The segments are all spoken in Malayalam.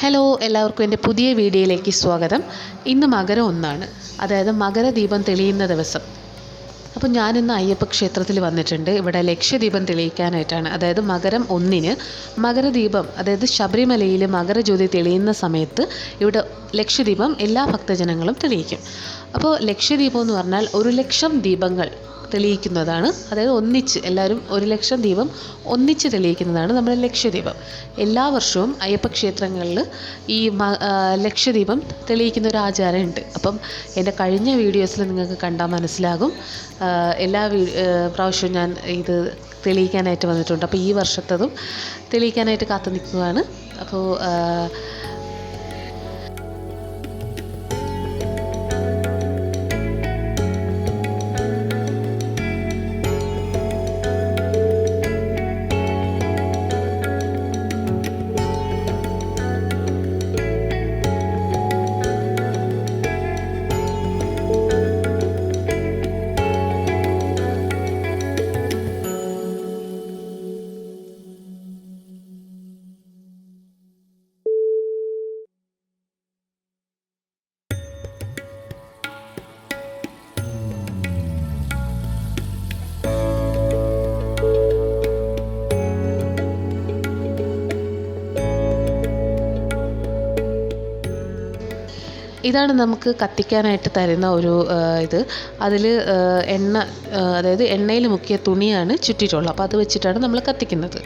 ഹലോ, എല്ലാവർക്കും എൻ്റെ പുതിയ വീഡിയോയിലേക്ക് സ്വാഗതം. ഇന്ന് മകരം 1, അതായത് മകരദീപം തെളിയുന്ന ദിവസം. അപ്പോൾ ഞാനിന്ന് അയ്യപ്പ ക്ഷേത്രത്തിൽ വന്നിട്ടുണ്ട്. ഇവിടെ ലക്ഷദീപം തെളിയിക്കാനായിട്ടാണ്. അതായത് മകരം 1 മകരദീപം, അതായത് ശബരിമലയിൽ മകരജ്യോതി തെളിയുന്ന സമയത്ത് ഇവിടെ ലക്ഷദീപം എല്ലാ ഭക്തജനങ്ങളും തെളിയിക്കും. അപ്പോൾ ലക്ഷദീപം എന്ന് പറഞ്ഞാൽ 1,00,000 ദീപങ്ങൾ തെളിയിക്കുന്നതാണ്. അതായത് ഒന്നിച്ച് എല്ലാവരും 1,00,000 ദീപം ഒന്നിച്ച് തെളിയിക്കുന്നതാണ് നമ്മുടെ ലക്ഷദീപം. എല്ലാ വർഷവും അയ്യപ്പ ക്ഷേത്രങ്ങളിൽ ഈ ലക്ഷദീപം തെളിയിക്കുന്ന ഒരു ആചാരമുണ്ട്. അപ്പം എൻ്റെ കഴിഞ്ഞ വീഡിയോസിൽ നിങ്ങൾക്ക് കണ്ടാൽ മനസ്സിലാകും. എല്ലാ പ്രാവശ്യവും ഞാൻ ഇത് തെളിയിക്കാനായിട്ട് വന്നിട്ടുണ്ട്. അപ്പോൾ ഈ വർഷത്തതും തെളിയിക്കാനായിട്ട് കാത്തു നിൽക്കുകയാണ്. അപ്പോൾ ഇതാണ് നമുക്ക് കത്തിക്കാനായിട്ട് തരുന്ന ഒരു ഇത്. അതിൽ എണ്ണ, അതായത് എണ്ണയിൽ മുക്കിയ തുണിയാണ് ചുറ്റിയിട്ടുള്ളത്. അപ്പോൾ അത് വെച്ചിട്ടാണ് നമ്മൾ കത്തിക്കുന്നത്.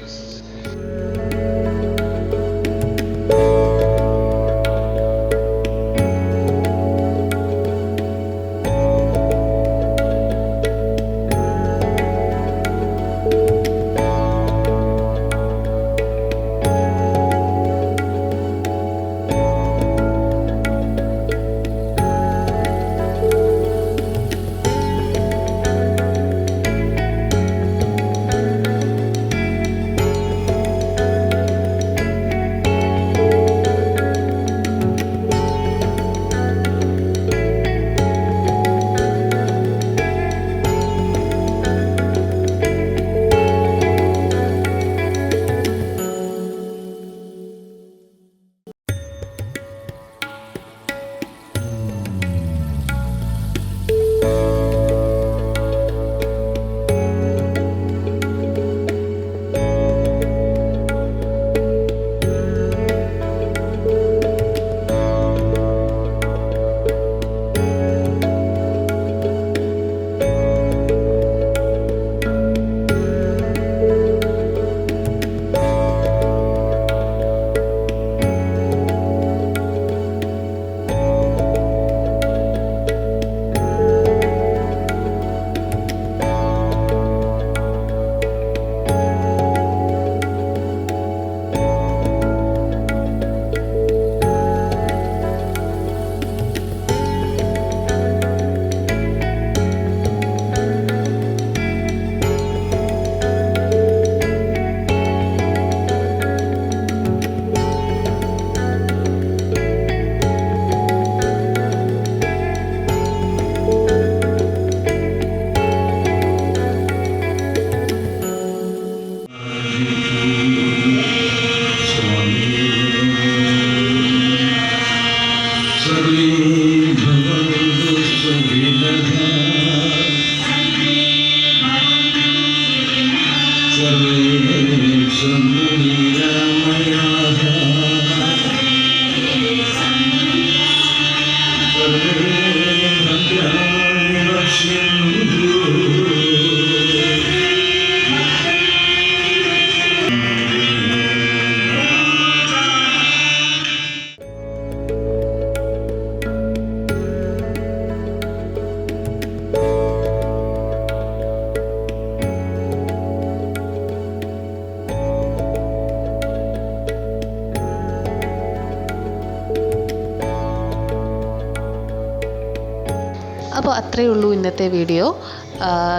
അപ്പോൾ അത്രയേ ഉള്ളൂ ഇന്നത്തെ വീഡിയോ.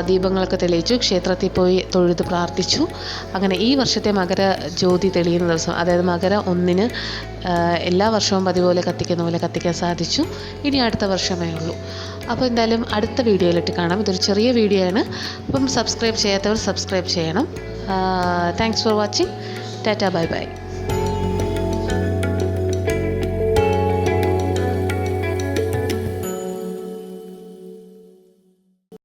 ദീപങ്ങളൊക്കെ തെളിയിച്ചു, ക്ഷേത്രത്തിൽ പോയി തൊഴുത് പ്രാർത്ഥിച്ചു. അങ്ങനെ ഈ വർഷത്തെ മകരജ്യോതി തെളിയുന്ന ദിവസം, അതായത് മകരം 1 എല്ലാ വർഷവും പതിപോലെ കത്തിക്കുന്ന പോലെ കത്തിക്കാൻ സാധിച്ചു. ഇനി അടുത്ത വർഷമേ ഉള്ളൂ. അപ്പോൾ എന്തായാലും അടുത്ത വീഡിയോയിലിട്ട് കാണാം. ഇതൊരു ചെറിയ വീഡിയോ ആണ്. അപ്പം സബ്സ്ക്രൈബ് ചെയ്യാത്തവർ സബ്സ്ക്രൈബ് ചെയ്യണം. Thanks for watching. Tata, bye bye.